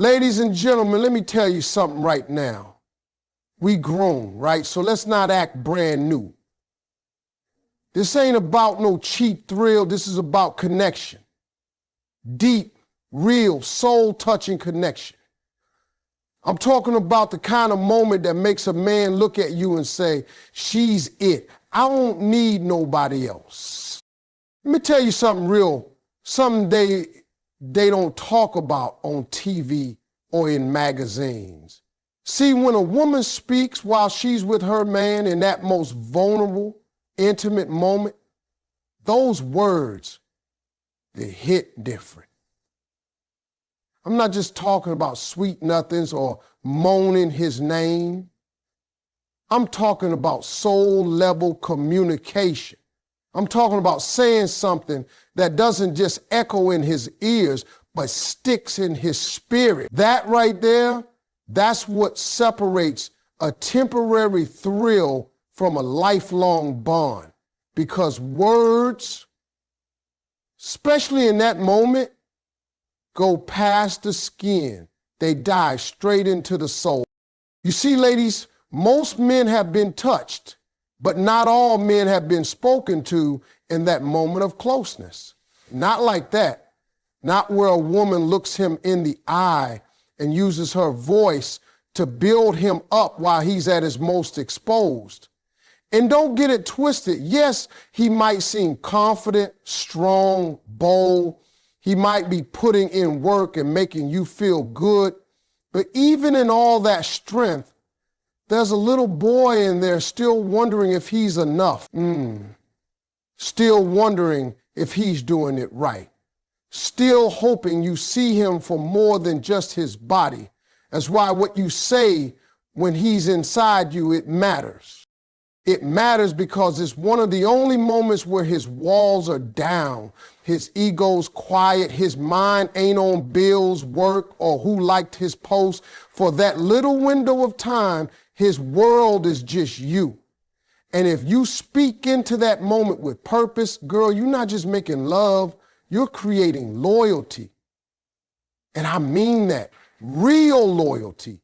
Ladies and gentlemen, let me tell you something right now. We grown, right? So let's not act brand new. This ain't about no cheap thrill. This is about connection. Deep, real, soul-touching connection. I'm talking about the kind of moment that makes a man look at you and say, she's it. I don't need nobody else. Let me tell you something real, something they don't talk about on TV or in magazines. See, when a woman speaks while she's with her man in that most vulnerable, intimate moment, those words, they hit different. I'm not just talking about sweet nothings or moaning his name. I'm talking about soul-level communication. I'm talking about saying something that doesn't just echo in his ears, but sticks in his spirit. That right there, that's what separates a temporary thrill from a lifelong bond. Because words, especially in that moment, go past the skin. They dive straight into the soul. You see, ladies, most men have been touched, but not all men have been spoken to in that moment of closeness. Not like that. Not where a woman looks him in the eye and uses her voice to build him up while he's at his most exposed. And don't get it twisted. Yes, he might seem confident, strong, bold. He might be putting in work and making you feel good. But even in all that strength, there's a little boy in there still wondering if he's enough. Still wondering if he's doing it right. Still hoping you see him for more than just his body. That's why what you say when he's inside you, it matters. It matters because it's one of the only moments where his walls are down, his ego's quiet, his mind ain't on bills, work, or who liked his post. For that little window of time, his world is just you. And if you speak into that moment with purpose, girl, you're not just making love, you're creating loyalty. And I mean that, real loyalty.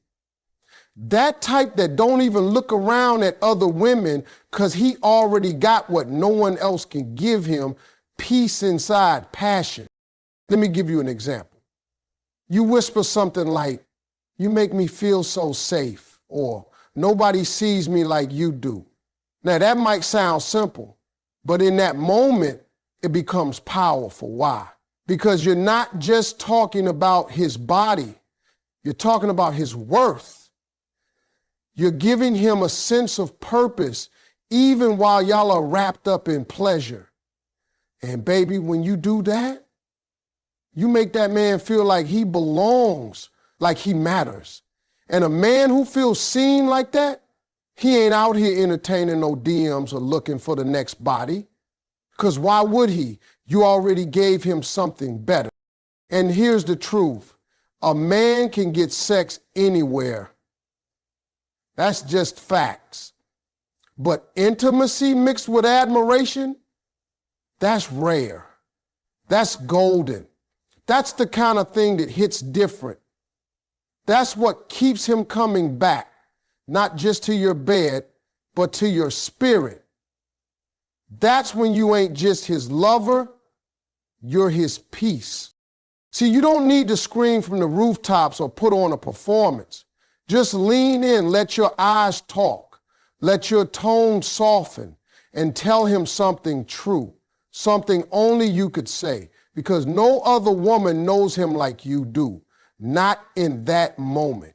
That type that don't even look around at other women because he already got what no one else can give him, peace inside, passion. Let me give you an example. You whisper something like, you make me feel so safe, or nobody sees me like you do. Now that might sound simple, but in that moment, it becomes powerful. Why? Because you're not just talking about his body, you're talking about his worth. You're giving him a sense of purpose even while y'all are wrapped up in pleasure. And baby, when you do that, you make that man feel like he belongs, like he matters. And a man who feels seen like that, he ain't out here entertaining no DMs or looking for the next body. Because why would he? You already gave him something better. And here's the truth. A man can get sex anywhere. That's just facts. But intimacy mixed with admiration, that's rare. That's golden. That's the kind of thing that hits different. That's what keeps him coming back, not just to your bed, but to your spirit. That's when you ain't just his lover, you're his peace. See, you don't need to scream from the rooftops or put on a performance. Just lean in, let your eyes talk, let your tone soften, and tell him something true, something only you could say, because no other woman knows him like you do, not in that moment.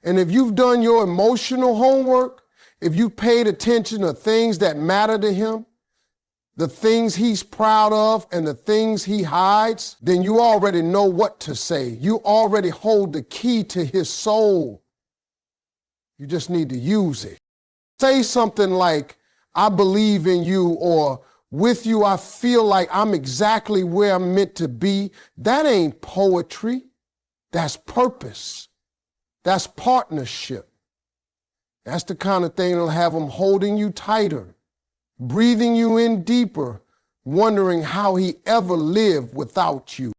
And if you've done your emotional homework, if you paid attention to things that matter to him, the things he's proud of and the things he hides, then you already know what to say. You already hold the key to his soul. You just need to use it. Say something like, I believe in you, or with you I feel like I'm exactly where I'm meant to be. That ain't poetry. That's purpose. That's partnership. That's the kind of thing that'll have him holding you tighter, breathing you in deeper, wondering how he ever lived without you.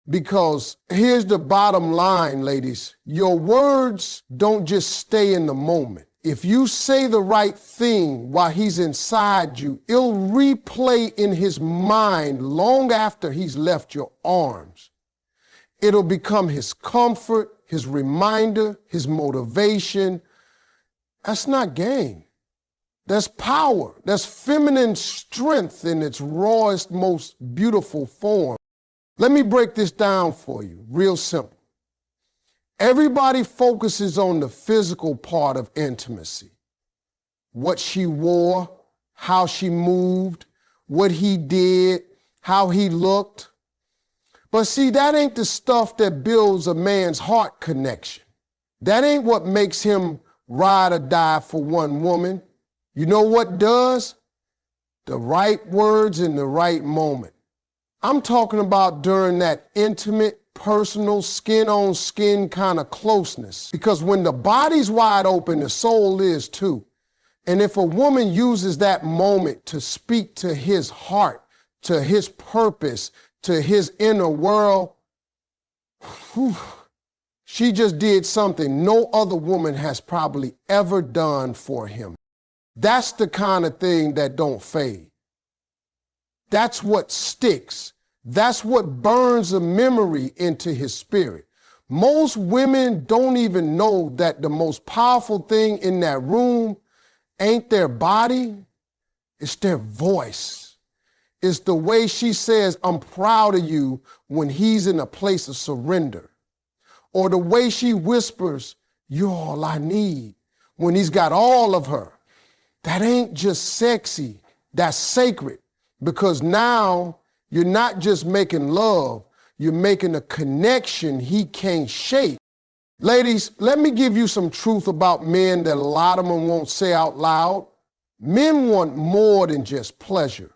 Because here's the bottom line, ladies. Your words don't just stay in the moment. If you say the right thing while he's inside you, it'll replay in his mind long after he's left your arms. It'll become his comfort, his reminder, his motivation. That's not game. That's power. That's feminine strength in its rawest, most beautiful form. Let me break this down for you, real simple. Everybody focuses on the physical part of intimacy. What she wore, how she moved, what he did, how he looked. But see, that ain't the stuff that builds a man's heart connection. That ain't what makes him ride or die for one woman. You know what does? The right words in the right moment. I'm talking about during that intimate, personal, skin-on-skin kind of closeness. Because when the body's wide open, the soul is too. And if a woman uses that moment to speak to his heart, to his purpose, to his inner world, she just did something no other woman has probably ever done for him. That's the kind of thing that don't fade. That's what sticks. That's what burns a memory into his spirit. Most women don't even know that the most powerful thing in that room ain't their body, it's their voice. It's the way she says, "I'm proud of you," when he's in a place of surrender. Or the way she whispers, "You're all I need," when he's got all of her. That ain't just sexy, that's sacred. Because now you're not just making love, you're making a connection he can't shake. Ladies, let me give you some truth about men that a lot of them won't say out loud. Men want more than just pleasure.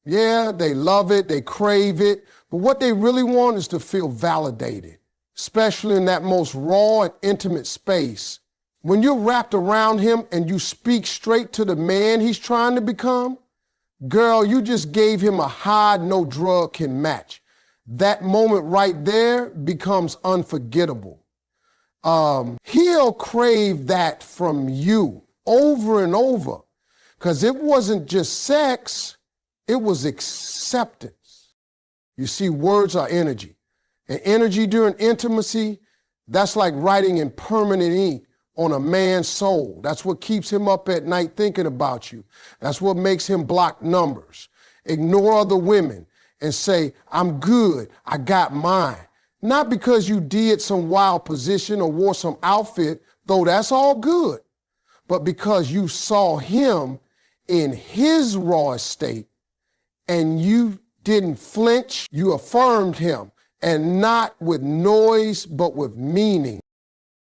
Yeah, they love it, they crave it, but what they really want is to feel validated, especially in that most raw and intimate space. When you're wrapped around him and you speak straight to the man he's trying to become, girl, you just gave him a high no drug can match. That moment right there becomes unforgettable. He'll crave that from you over and over, because it wasn't just sex, it was acceptance. You see, words are energy. And energy during intimacy, that's like writing in permanent ink on a man's soul. That's what keeps him up at night thinking about you. That's what makes him block numbers, ignore other women, and say, "I'm good, I got mine." Not because you did some wild position or wore some outfit, though that's all good, but because you saw him in his raw state and you didn't flinch, you affirmed him, and not with noise, but with meaning.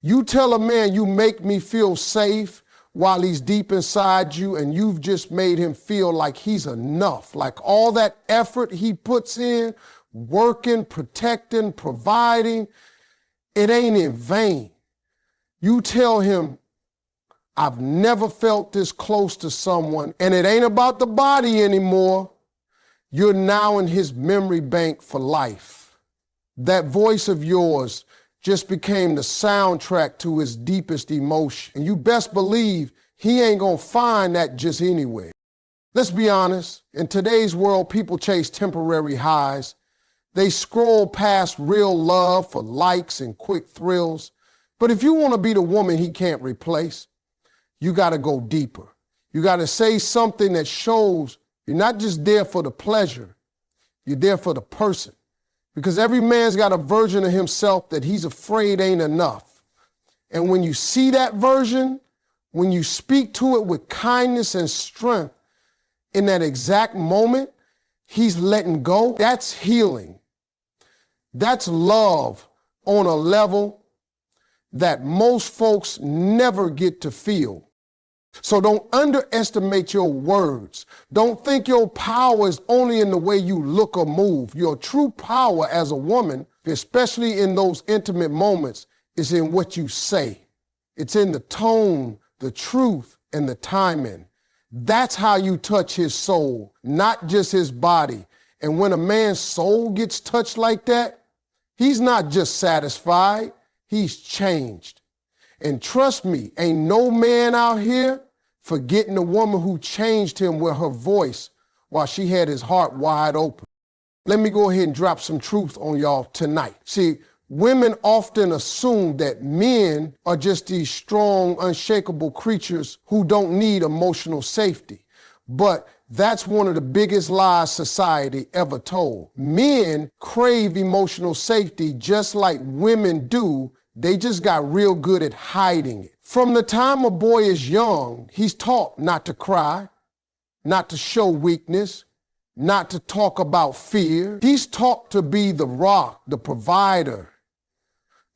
You tell a man, "You make me feel safe," while he's deep inside you, and you've just made him feel like he's enough, like all that effort he puts in, working, protecting, providing, it ain't in vain. You tell him, "I've never felt this close to someone," and it ain't about the body anymore. You're now in his memory bank for life. That voice of yours just became the soundtrack to his deepest emotion. And you best believe he ain't gonna find that just anywhere. Let's be honest, in today's world, people chase temporary highs. They scroll past real love for likes and quick thrills. But if you wanna be the woman he can't replace, you gotta go deeper. You gotta say something that shows you're not just there for the pleasure, you're there for the person. Because every man's got a version of himself that he's afraid ain't enough. And when you see that version, when you speak to it with kindness and strength, in that exact moment, he's letting go. That's healing. That's love on a level that most folks never get to feel. So don't underestimate your words. Don't think your power is only in the way you look or move. Your true power as a woman, especially in those intimate moments, is in what you say. It's in the tone, the truth, and the timing. That's how you touch his soul, not just his body. And when a man's soul gets touched like that, He's not just satisfied, he's changed. And trust me, ain't no man out here forgetting the woman who changed him with her voice while she had his heart wide open. Let me go ahead and drop some truth on y'all tonight. See, women often assume that men are just these strong, unshakable creatures who don't need emotional safety. But that's one of the biggest lies society ever told. Men crave emotional safety just like women do. They just got real good at hiding it. From the time a boy is young, he's taught not to cry, not to show weakness, not to talk about fear. He's taught to be the rock, the provider,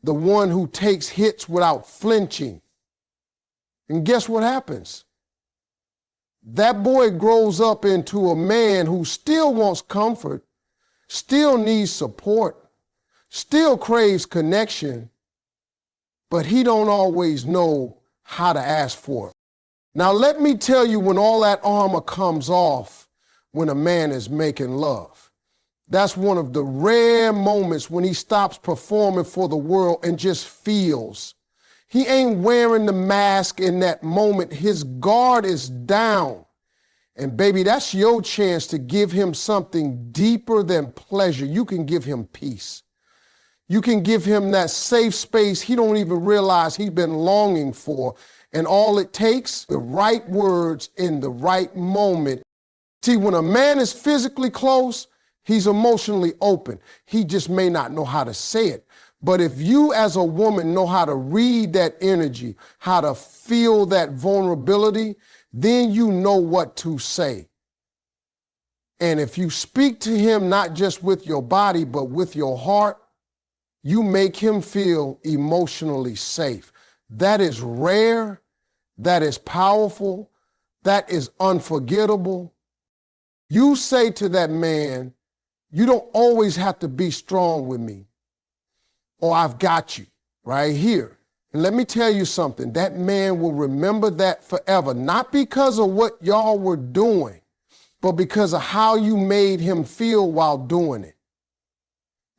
the one who takes hits without flinching. And guess what happens? That boy grows up into a man who still wants comfort, still needs support, still craves connection, but he don't always know how to ask for it. Now let me tell you when all that armor comes off when a man is making love. That's one of the rare moments when he stops performing for the world and just feels. He ain't wearing the mask in that moment. His guard is down. And baby, that's your chance to give him something deeper than pleasure. You can give him peace. You can give him that safe space he don't even realize he's been longing for. And all it takes, the right words in the right moment. See, when a man is physically close, he's emotionally open. He just may not know how to say it. But if you as a woman know how to read that energy, how to feel that vulnerability, then you know what to say. And if you speak to him not just with your body, but with your heart, you make him feel emotionally safe. That is rare, that is powerful, that is unforgettable. You say to that man, you don't always have to be strong with me, or I've got you right here. And let me tell you something, that man will remember that forever, not because of what y'all were doing, but because of how you made him feel while doing it.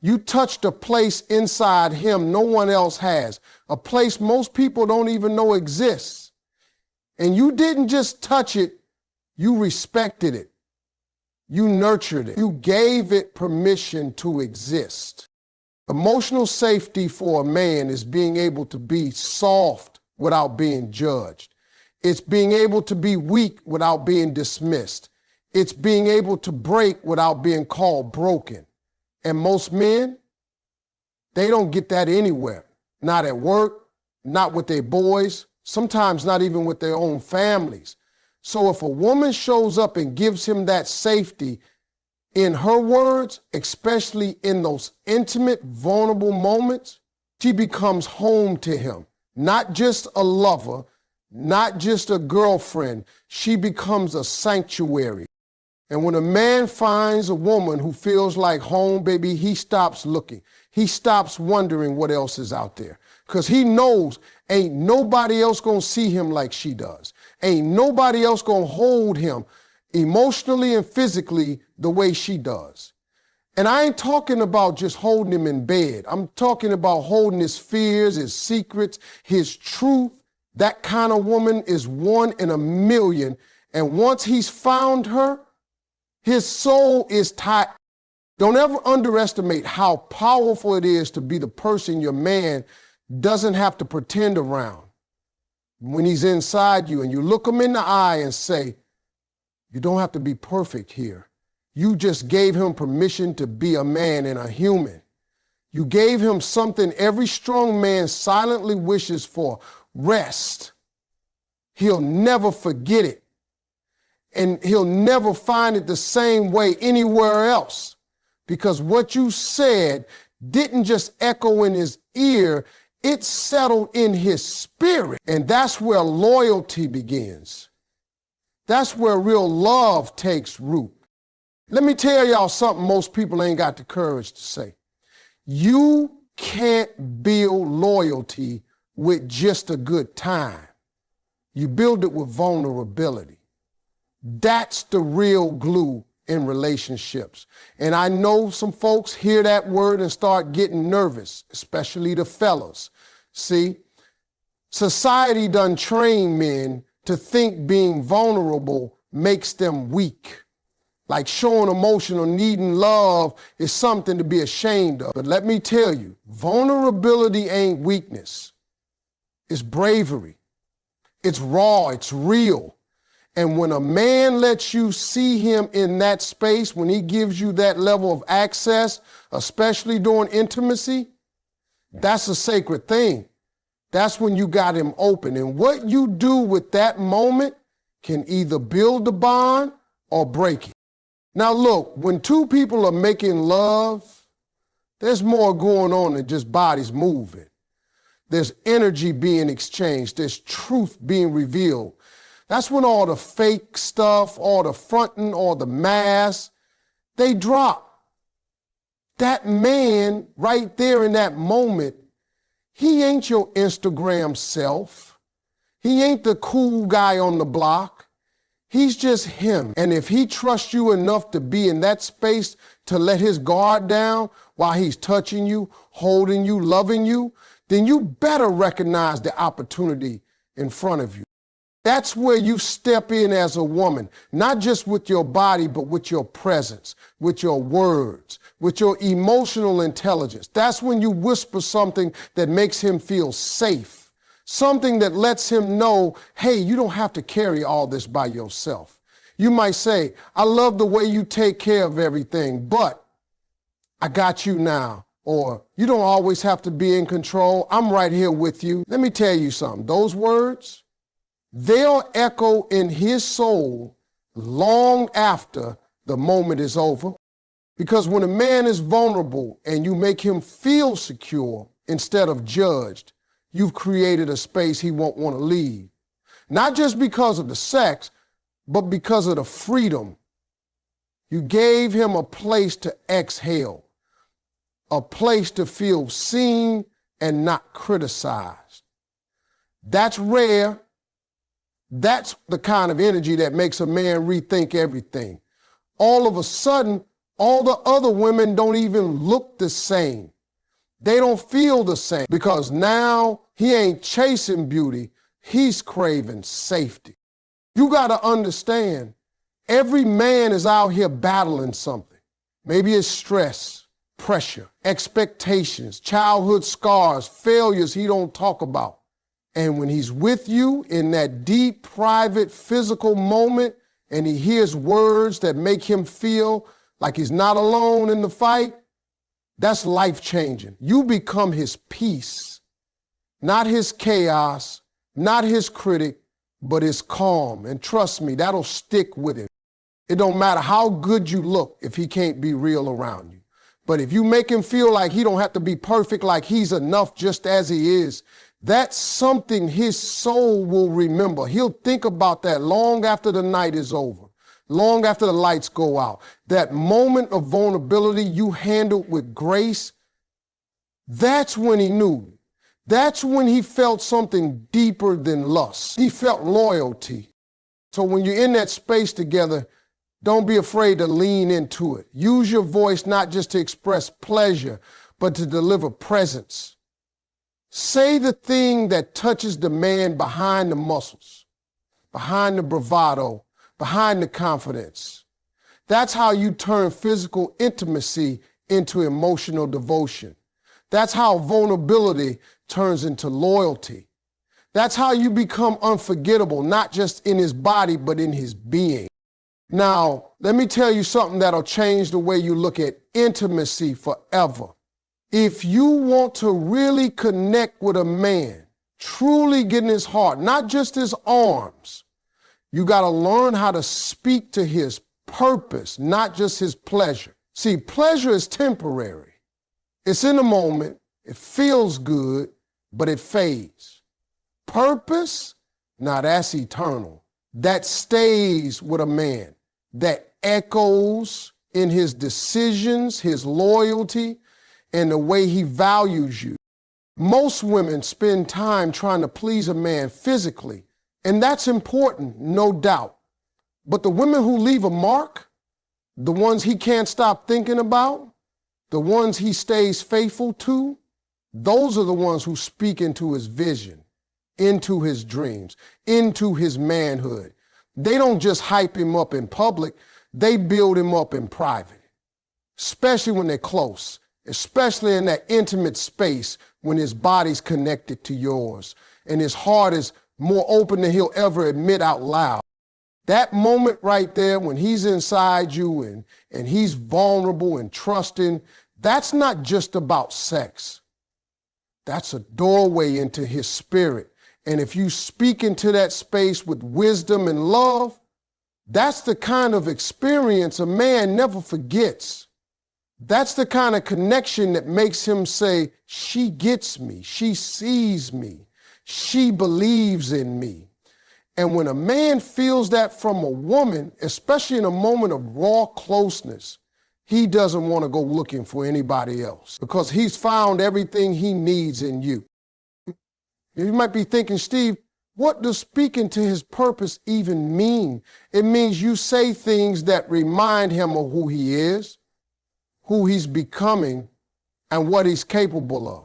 You touched a place inside him no one else has, a place most people don't even know exists. And you didn't just touch it, you respected it. You nurtured it. You gave it permission to exist. Emotional safety for a man is being able to be soft without being judged. It's being able to be weak without being dismissed. It's being able to break without being called broken. And most men, they don't get that anywhere. Not at work, not with their boys, sometimes not even with their own families. So if a woman shows up and gives him that safety, in her words, especially in those intimate, vulnerable moments, she becomes home to him. Not just a lover, not just a girlfriend. She becomes a sanctuary. And when a man finds a woman who feels like home, baby, he stops looking. He stops wondering what else is out there. Because he knows ain't nobody else gonna see him like she does. Ain't nobody else gonna hold him emotionally and physically the way she does. And I ain't talking about just holding him in bed. I'm talking about holding his fears, his secrets, his truth. That kind of woman is 1 in a million. And once he's found her, his soul is tight. Don't ever underestimate how powerful it is to be the person your man doesn't have to pretend around. When he's inside you and you look him in the eye and say, you don't have to be perfect here. You just gave him permission to be a man and a human. You gave him something every strong man silently wishes for, rest. He'll never forget it. And he'll never find it the same way anywhere else. Because what you said didn't just echo in his ear, it settled in his spirit. And that's where loyalty begins. That's where real love takes root. Let me tell y'all something most people ain't got the courage to say. You can't build loyalty with just a good time. You build it with vulnerability. That's the real glue in relationships. And I know some folks hear that word and start getting nervous, especially the fellas. See, society done train men to think being vulnerable makes them weak. Like showing emotion or needing love is something to be ashamed of. But let me tell you, vulnerability ain't weakness. It's bravery. It's raw, it's real. And when a man lets you see him in that space, when he gives you that level of access, especially during intimacy, that's a sacred thing. That's when you got him open. And what you do with that moment can either build the bond or break it. Now look, when two people are making love, there's more going on than just bodies moving. There's energy being exchanged. There's truth being revealed. That's when all the fake stuff, all the fronting, all the masks, they drop. That man right there in that moment, he ain't your Instagram self. He ain't the cool guy on the block. He's just him. And if he trusts you enough to be in that space to let his guard down while he's touching you, holding you, loving you, then you better recognize the opportunity in front of you. That's where you step in as a woman, not just with your body, but with your presence, with your words, with your emotional intelligence. That's when you whisper something that makes him feel safe. Something that lets him know, hey, you don't have to carry all this by yourself. You might say, I love the way you take care of everything, but I got you now. Or you don't always have to be in control. I'm right here with you. Let me tell you something. Those words, they'll echo in his soul long after the moment is over. Because when a man is vulnerable and you make him feel secure instead of judged, you've created a space he won't want to leave. Not just because of the sex, but because of the freedom. You gave him a place to exhale, a place to feel seen and not criticized. That's rare. That's the kind of energy that makes a man rethink everything. All of a sudden, all the other women don't even look the same. They don't feel the same because now he ain't chasing beauty, he's craving safety. You got to understand, every man is out here battling something. Maybe it's stress, pressure, expectations, childhood scars, failures he don't talk about. And when he's with you in that deep, private, physical moment and he hears words that make him feel like he's not alone in the fight, that's life-changing. You become his peace, not his chaos, not his critic, but his calm. And trust me, that'll stick with him. It don't matter how good you look if he can't be real around you. But if you make him feel like he don't have to be perfect, like he's enough just as he is, that's something his soul will remember. He'll think about that long after the night is over. Long after the lights go out, that moment of vulnerability you handled with grace, that's when he knew. That's when he felt something deeper than lust. He felt loyalty. So when you're in that space together, don't be afraid to lean into it. Use your voice not just to express pleasure, but to deliver presence. Say the thing that touches the man behind the muscles, behind the bravado, behind the confidence. That's how you turn physical intimacy into emotional devotion. That's how vulnerability turns into loyalty. That's how you become unforgettable, not just in his body, but in his being. Now, let me tell you something that'll change the way you look at intimacy forever. If you want to really connect with a man, truly get in his heart, not just his arms, you got to learn how to speak to his purpose, not just his pleasure. See, pleasure is temporary. It's in the moment, it feels good, but it fades. Purpose, now that's eternal. That stays with a man, that echoes in his decisions, his loyalty, and the way he values you. Most women spend time trying to please a man physically, and that's important, no doubt. But the women who leave a mark, the ones he can't stop thinking about, the ones he stays faithful to, those are the ones who speak into his vision, into his dreams, into his manhood. They don't just hype him up in public, they build him up in private, especially when they're close, especially in that intimate space when his body's connected to yours and his heart is more open than he'll ever admit out loud. That moment right there when he's inside you and he's vulnerable and trusting, that's not just about sex. That's a doorway into his spirit. And if you speak into that space with wisdom and love, that's the kind of experience a man never forgets. That's the kind of connection that makes him say, she gets me, she sees me, she believes in me. And when a man feels that from a woman, especially in a moment of raw closeness, he doesn't want to go looking for anybody else because he's found everything he needs in you. You might be thinking, Steve, what does speaking to his purpose even mean? It means you say things that remind him of who he is, who he's becoming, and what he's capable of.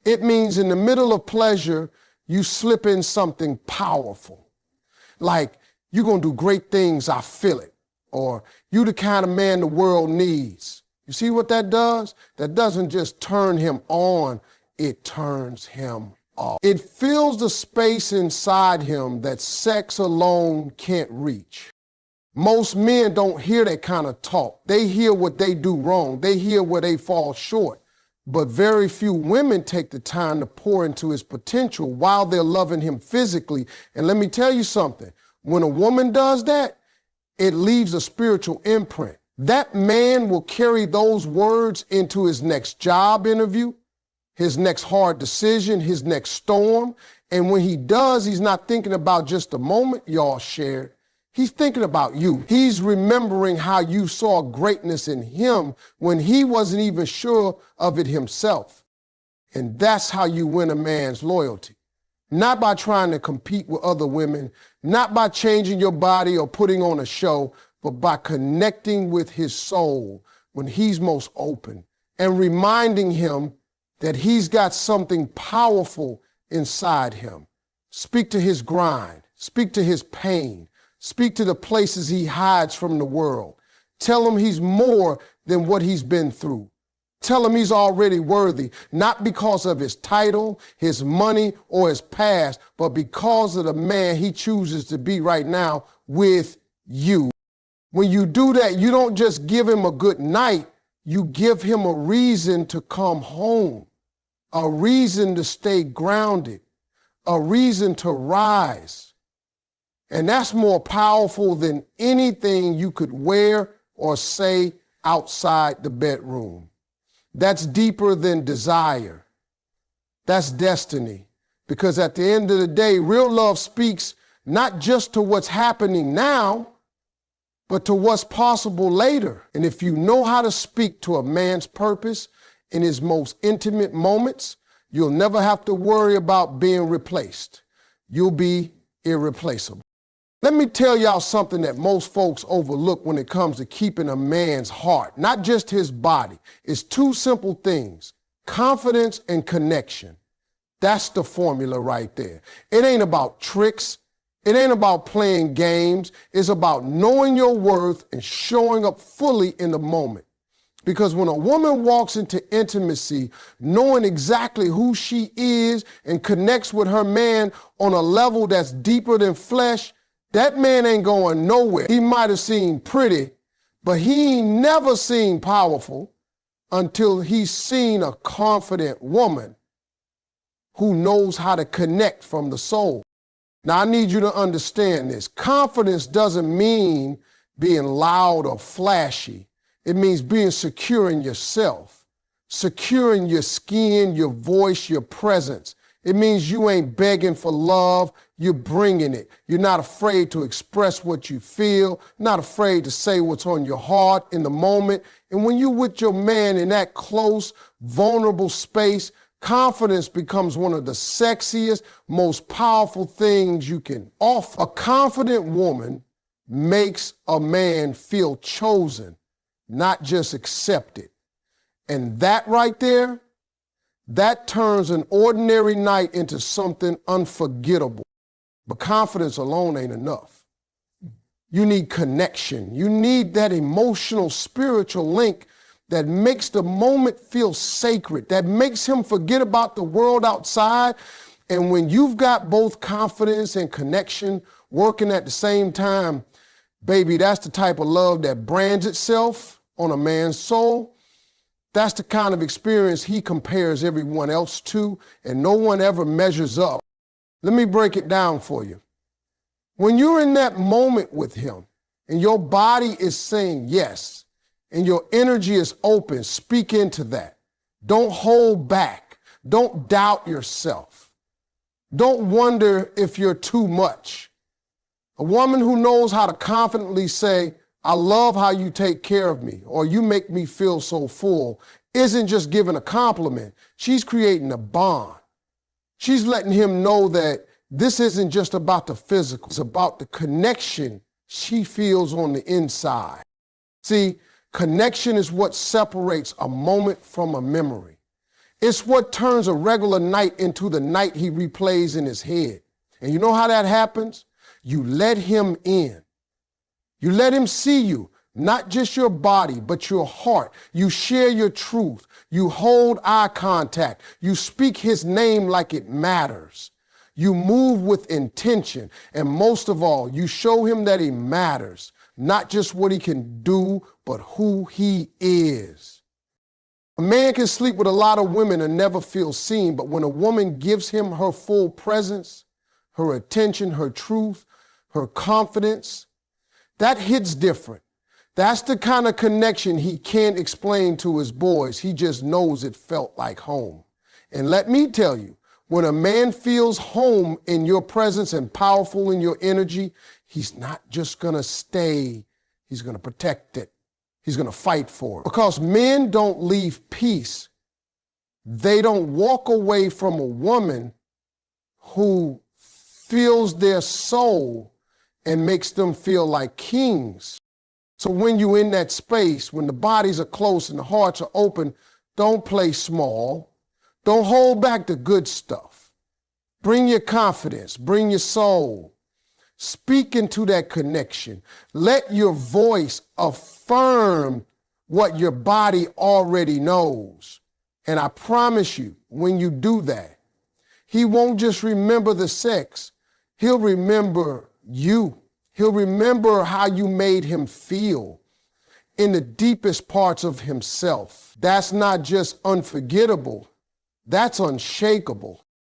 It means in the middle of pleasure, you slip in something powerful. Like, you're going to do great things, I feel it. Or, you the kind of man the world needs. You see what that does? That doesn't just turn him on, it turns him off. It fills the space inside him that sex alone can't reach. Most men don't hear that kind of talk. They hear what they do wrong. They hear where they fall short. But very few women take the time to pour into his potential while they're loving him physically. And let me tell you something. When a woman does that, it leaves a spiritual imprint. That man will carry those words into his next job interview, his next hard decision, his next storm. And when he does, he's not thinking about just the moment y'all shared. He's thinking about you. He's remembering how you saw greatness in him when he wasn't even sure of it himself. And that's how you win a man's loyalty. Not by trying to compete with other women, not by changing your body or putting on a show, but by connecting with his soul when he's most open and reminding him that he's got something powerful inside him. Speak to his grind, speak to his pain, speak to the places he hides from the world. Tell him he's more than what he's been through. Tell him he's already worthy, not because of his title, his money, or his past, but because of the man he chooses to be right now with you. When you do that, you don't just give him a good night, you give him a reason to come home, a reason to stay grounded, a reason to rise. And that's more powerful than anything you could wear or say outside the bedroom. That's deeper than desire. That's destiny. Because at the end of the day, real love speaks not just to what's happening now, but to what's possible later. And if you know how to speak to a man's purpose in his most intimate moments, you'll never have to worry about being replaced. You'll be irreplaceable. Let me tell y'all something that most folks overlook when it comes to keeping a man's heart, not just his body. It's two simple things: confidence and connection. That's the formula right there. It ain't about tricks. It ain't about playing games. It's about knowing your worth and showing up fully in the moment. Because when a woman walks into intimacy, knowing exactly who she is and connects with her man on a level that's deeper than flesh, that man ain't going nowhere. He might have seemed pretty, but he ain't never seen powerful until he's seen a confident woman who knows how to connect from the soul. Now, I need you to understand this. Confidence doesn't mean being loud or flashy. It means being secure in yourself, secure in your skin, your voice, your presence. It means you ain't begging for love, you're bringing it. You're not afraid to express what you feel, not afraid to say what's on your heart in the moment. And when you're with your man in that close, vulnerable space, confidence becomes one of the sexiest, most powerful things you can offer. A confident woman makes a man feel chosen, not just accepted. And that right there, that turns an ordinary night into something unforgettable. But confidence alone ain't enough. You need connection. You need that emotional, spiritual link that makes the moment feel sacred, that makes him forget about the world outside. And when you've got both confidence and connection working at the same time, baby, that's the type of love that brands itself on a man's soul. That's the kind of experience he compares everyone else to, and no one ever measures up. Let me break it down for you. When you're in that moment with him and your body is saying yes, and your energy is open, speak into that. Don't hold back. Don't doubt yourself. Don't wonder if you're too much. A woman who knows how to confidently say, I love how you take care of me, or you make me feel so full, isn't just giving a compliment. She's creating a bond. She's letting him know that this isn't just about the physical, it's about the connection she feels on the inside. See, connection is what separates a moment from a memory. It's what turns a regular night into the night he replays in his head. And you know how that happens? You let him in. You let him see you, not just your body, but your heart. You share your truth. You hold eye contact. You speak his name like it matters. You move with intention. And most of all, you show him that he matters. Not just what he can do, but who he is. A man can sleep with a lot of women and never feel seen, but when a woman gives him her full presence, her attention, her truth, her confidence, that hits different. That's the kind of connection he can't explain to his boys. He just knows it felt like home. And let me tell you, when a man feels home in your presence and powerful in your energy, he's not just gonna stay, he's gonna protect it. He's gonna fight for it. Because men don't leave peace. They don't walk away from a woman who fills their soul and makes them feel like kings. So when you're in that space, when the bodies are close and the hearts are open, don't play small. Don't hold back the good stuff. Bring your confidence, bring your soul. Speak into that connection. Let your voice affirm what your body already knows. And I promise you, when you do that, he won't just remember the sex. He'll remember you. He'll remember how you made him feel in the deepest parts of himself. That's not just unforgettable. That's unshakable.